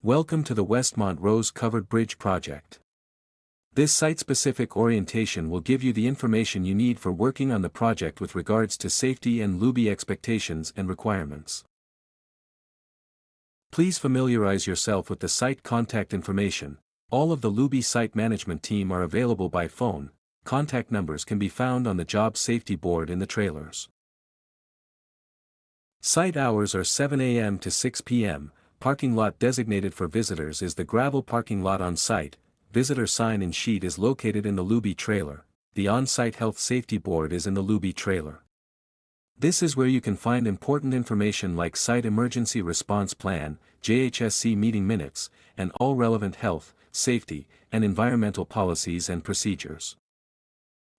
Welcome to the Westmont Rose-Covered Bridge project. This site-specific orientation will give you the information you need for working on the project with regards to safety and LUBI expectations and requirements. Please familiarize yourself with the site contact information. All of the LUBI site management team are available by phone. Contact numbers can be found on the job safety board in the trailers. Site hours are 7 a.m. to 6 p.m. Parking lot designated for visitors is the gravel parking lot on site. Visitor sign-in sheet is located in the LUBI trailer. The on-site health safety board is in the LUBI trailer. This is where you can find important information like site emergency response plan, JHSC meeting minutes, and all relevant health, safety, and environmental policies and procedures.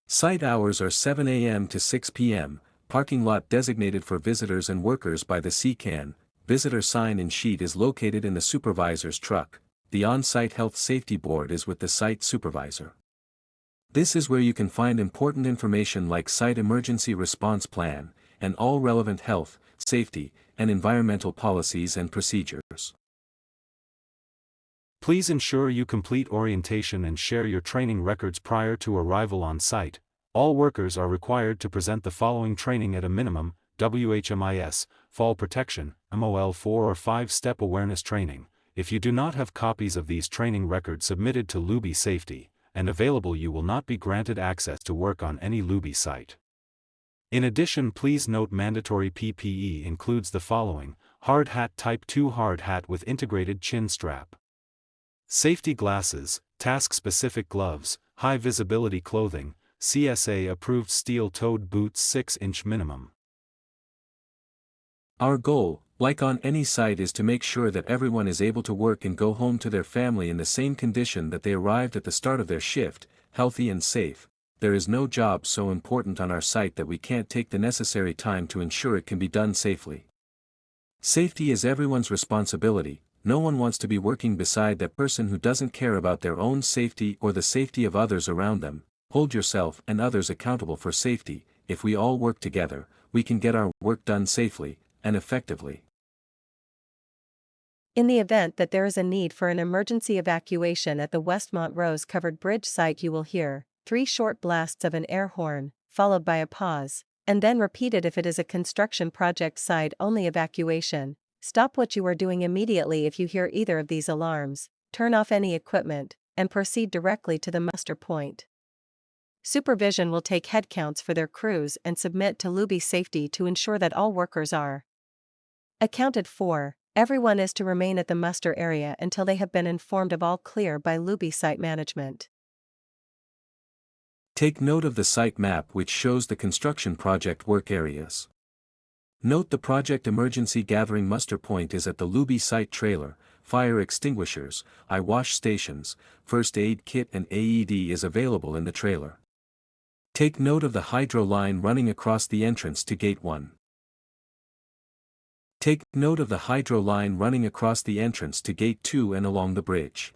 Site hours are 7 a.m. to 6 p.m. Parking lot designated for visitors and workers by the CCAN. Visitor sign-in sheet is located in the supervisor's truck. The on-site health safety board is with the site supervisor. This is where you can find important information like site emergency response plan, and all relevant health, safety, and environmental policies and procedures. Please ensure you complete orientation and share your training records prior to arrival on site. All workers are required to present the following training at a minimum: WHMIS, fall protection, MOL 4 or 5-step awareness training. If you do not have copies of these training records submitted to LUBI Safety and available, you will not be granted access to work on any LUBI site. In addition, please note mandatory PPE includes the following: hard hat type 2 hard hat with integrated chin strap, safety glasses, task-specific gloves, high visibility clothing, CSA approved steel-toed boots 6-inch minimum. Our goal, like on any site, is to make sure that everyone is able to work and go home to their family in the same condition that they arrived at the start of their shift, healthy and safe. There is no job so important on our site that we can't take the necessary time to ensure it can be done safely. Safety is everyone's responsibility. No one wants to be working beside that person who doesn't care about their own safety or the safety of others around them. Hold yourself and others accountable for safety. If we all work together, we can get our work done safely and effectively. In the event that there is a need for an emergency evacuation at the Westmont Rose-Covered Bridge site, you will hear 3 short blasts of an air horn, followed by a pause, and then repeated if it is a construction project site-only evacuation. Stop what you are doing immediately if you hear either of these alarms, turn off any equipment, and proceed directly to the muster point. Supervision will take headcounts for their crews and submit to LUBI Safety to ensure that all workers are accounted for. Everyone is to remain at the muster area until they have been informed of all clear by LUBI site management. Take note of the site map which shows the construction project work areas. Note the project emergency gathering muster point is at the LUBI site trailer. Fire extinguishers, eye wash stations, first aid kit and AED is available in the trailer. Take note of the hydro line running across the entrance to Gate 1. Take note of the hydro line running across the entrance to Gate 2 and along the bridge.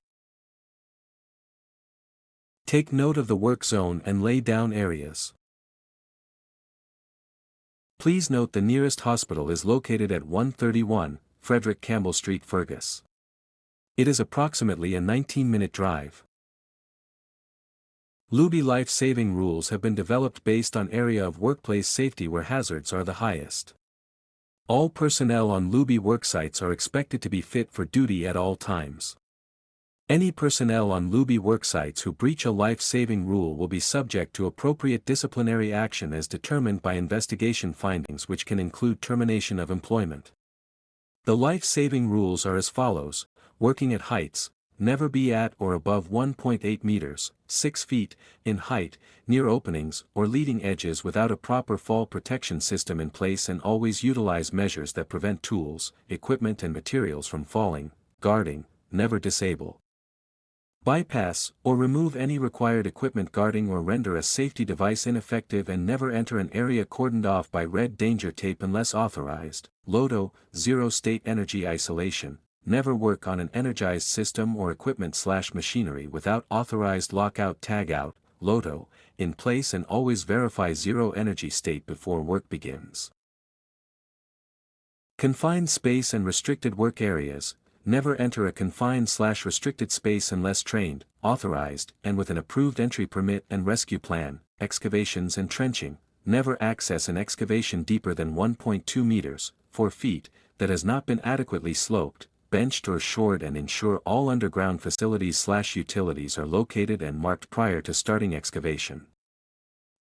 Take note of the work zone and lay down areas. Please note the nearest hospital is located at 131 Frederick Campbell Street, Fergus. It is approximately a 19-minute drive. LUBI life-saving rules have been developed based on area of workplace safety where hazards are the highest. All personnel on LUBI worksites are expected to be fit for duty at all times. Any personnel on LUBI worksites who breach a life-saving rule will be subject to appropriate disciplinary action as determined by investigation findings, which can include termination of employment. The life-saving rules are as follows: working at heights, never be at or above 1.8 meters, 6 feet, in height, near openings or leading edges without a proper fall protection system in place, and always utilize measures that prevent tools, equipment and materials from falling. Guarding, never disable, bypass, or remove any required equipment guarding or render a safety device ineffective, and never enter an area cordoned off by red danger tape unless authorized. LOTO, zero state energy isolation. Never work on an energized system or equipment/machinery without authorized lockout/tagout, LOTO, in place, and always verify zero energy state before work begins. Confined space and restricted work areas. never enter a confined/restricted space unless trained, authorized, and with an approved entry permit and rescue plan. Excavations and trenching. Never access an excavation deeper than 1.2 meters, 4 feet, that has not been adequately sloped, benched or shored, and ensure all underground facilities/utilities are located and marked prior to starting excavation.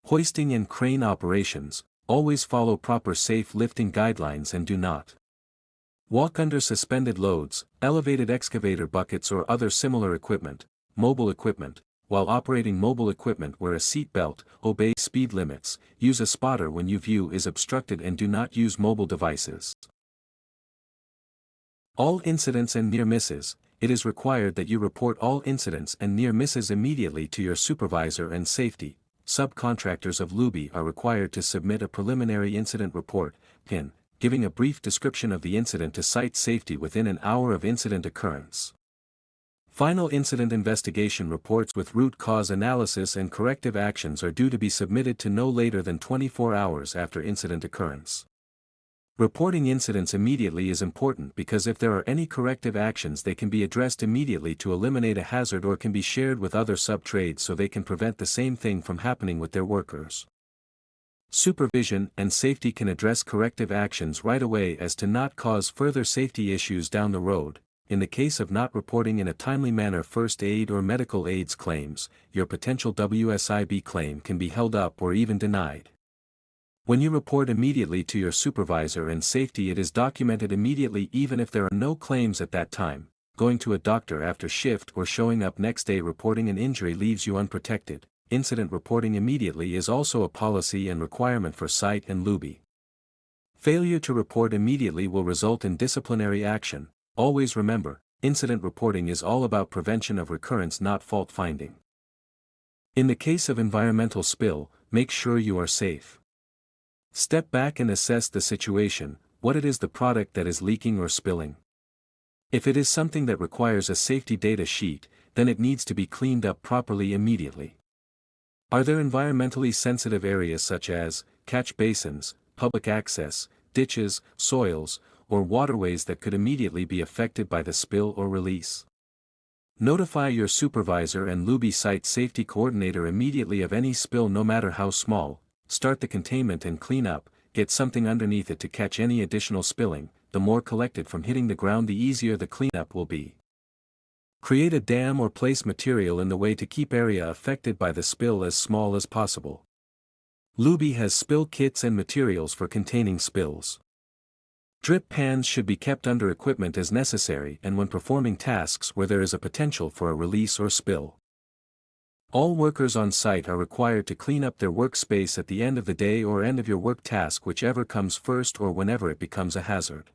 Hoisting and crane operations. Always follow proper safe lifting guidelines and do not walk under suspended loads, elevated excavator buckets or other similar equipment. Mobile equipment. While operating mobile equipment, wear a seat belt, obey speed limits, use a spotter when your view is obstructed, and do not use mobile devices. All incidents and near misses. It is required that you report all incidents and near misses immediately to your supervisor and safety. Subcontractors of Luby are required to submit a preliminary incident report, PIN, giving a brief description of the incident to site safety within an hour of incident occurrence. Final incident investigation reports with root cause analysis and corrective actions are due to be submitted to no later than 24 hours after incident occurrence. Reporting incidents immediately is important because if there are any corrective actions, they can be addressed immediately to eliminate a hazard or can be shared with other sub-trades so they can prevent the same thing from happening with their workers. Supervision and safety can address corrective actions right away as to not cause further safety issues down the road. In the case of not reporting in a timely manner first aid or medical aids claims, your potential WSIB claim can be held up or even denied. When you report immediately to your supervisor and safety, it is documented immediately even if there are no claims at that time. Going to a doctor after shift or showing up next day reporting an injury leaves you unprotected. Incident reporting immediately is also a policy and requirement for site and Luby. Failure to report immediately will result in disciplinary action. Always remember, incident reporting is all about prevention of recurrence, not fault finding. In the case of environmental spill, make sure you are safe. Step back and assess the situation, what it is the product that is leaking or spilling. If it is something that requires a safety data sheet, then it needs to be cleaned up properly immediately. Are there environmentally sensitive areas such as catch basins, public access, ditches, soils, or waterways that could immediately be affected by the spill or release? Notify your supervisor and Luby site safety coordinator immediately of any spill, no matter how small. Start the containment and clean up, get something underneath it to catch any additional spilling. The more collected from hitting the ground, the easier the cleanup will be. Create a dam or place material in the way to keep area affected by the spill as small as possible. Luby has spill kits and materials for containing spills. Drip pans should be kept under equipment as necessary and when performing tasks where there is a potential for a release or spill. All workers on site are required to clean up their workspace at the end of the day or end of your work task, whichever comes first or whenever it becomes a hazard.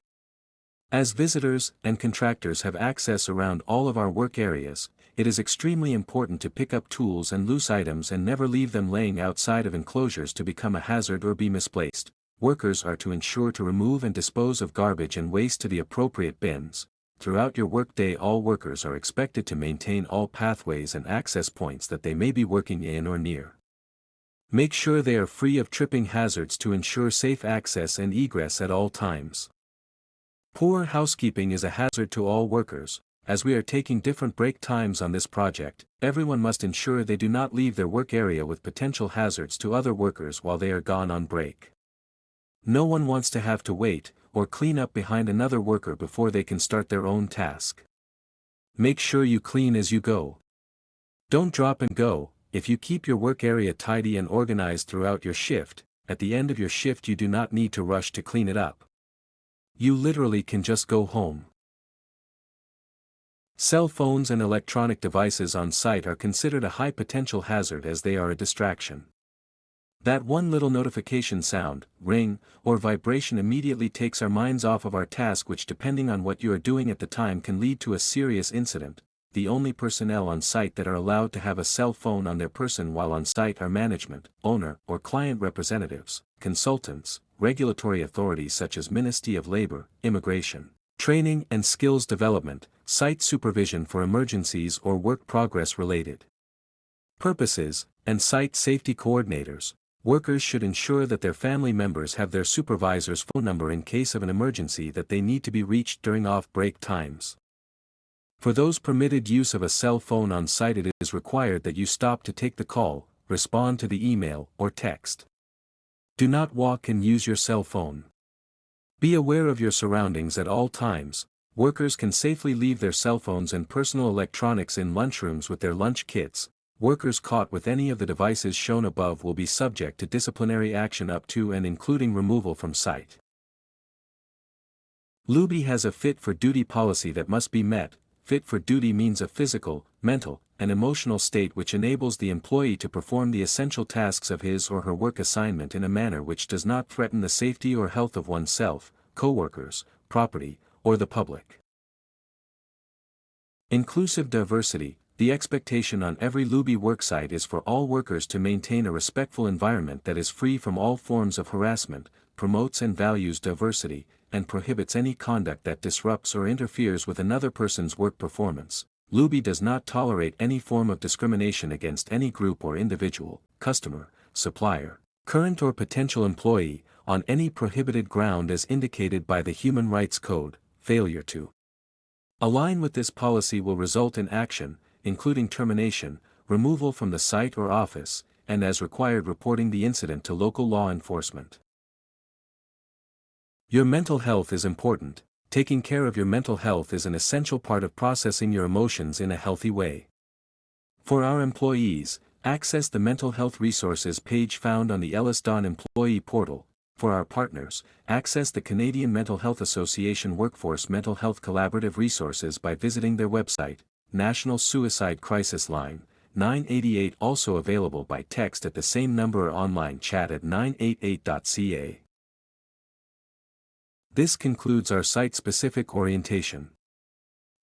As visitors and contractors have access around all of our work areas, it is extremely important to pick up tools and loose items and never leave them laying outside of enclosures to become a hazard or be misplaced. Workers are to ensure to remove and dispose of garbage and waste to the appropriate bins. Throughout your workday, all workers are expected to maintain all pathways and access points that they may be working in or near. Make sure they are free of tripping hazards to ensure safe access and egress at all times. Poor housekeeping is a hazard to all workers. As we are taking different break times on this project, everyone must ensure they do not leave their work area with potential hazards to other workers while they are gone on break. No one wants to have to wait or clean up behind another worker before they can start their own task. Make sure you clean as you go. Don't drop and go. If you keep your work area tidy and organized throughout your shift, at the end of your shift you do not need to rush to clean it up. You literally can just go home. Cell phones and electronic devices on site are considered a high potential hazard as they are a distraction. That one little notification sound, ring, or vibration immediately takes our minds off of our task, which depending on what you are doing at the time can lead to a serious incident. The only personnel on site that are allowed to have a cell phone on their person while on site are management, owner, or client representatives, consultants, regulatory authorities such as Ministry of Labor, Immigration, Training and Skills Development, site supervision for emergencies or work progress related purposes, and site safety coordinators. Workers should ensure that their family members have their supervisor's phone number in case of an emergency that they need to be reached during off-break times. For those permitted use of a cell phone on site, it is required that you stop to take the call, respond to the email or text. Do not walk and use your cell phone. Be aware of your surroundings at all times. Workers can safely leave their cell phones and personal electronics in lunchrooms with their lunch kits. Workers caught with any of the devices shown above will be subject to disciplinary action up to and including removal from site. Luby has a fit for duty policy that must be met. Fit for duty means a physical, mental, and emotional state which enables the employee to perform the essential tasks of his or her work assignment in a manner which does not threaten the safety or health of oneself, co-workers, property, or the public. Inclusive diversity. The expectation on every Luby worksite is for all workers to maintain a respectful environment that is free from all forms of harassment, promotes and values diversity, and prohibits any conduct that disrupts or interferes with another person's work performance. Luby does not tolerate any form of discrimination against any group or individual, customer, supplier, current or potential employee, on any prohibited ground as indicated by the Human Rights Code. Failure to align with this policy will result in action, including termination, removal from the site or office, and as required reporting the incident to local law enforcement. Your mental health is important. Taking care of your mental health is an essential part of processing your emotions in a healthy way. For our employees, access the mental health resources page found on the Ellis-Don employee portal. For our partners, access the Canadian Mental Health Association Workforce Mental Health Collaborative resources by visiting their website. National Suicide Crisis Line, 988, also available by text at the same number or online chat at 988.ca. This concludes our site-specific orientation.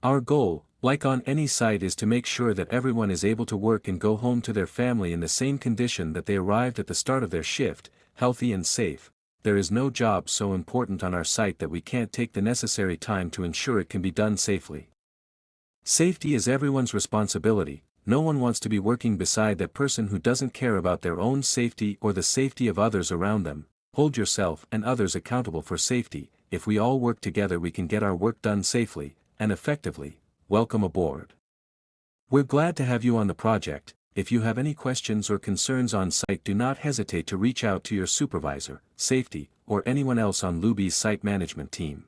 Our goal, like on any site, is to make sure that everyone is able to work and go home to their family in the same condition that they arrived at the start of their shift, healthy and safe. There is no job so important on our site that we can't take the necessary time to ensure it can be done safely. Safety is everyone's responsibility. No one wants to be working beside that person who doesn't care about their own safety or the safety of others around them. Hold yourself and others accountable for safety. If we all work together, we can get our work done safely and effectively. Welcome aboard. We're glad to have you on the project. If you have any questions or concerns on site, do not hesitate to reach out to your supervisor, safety, or anyone else on Luby's site management team.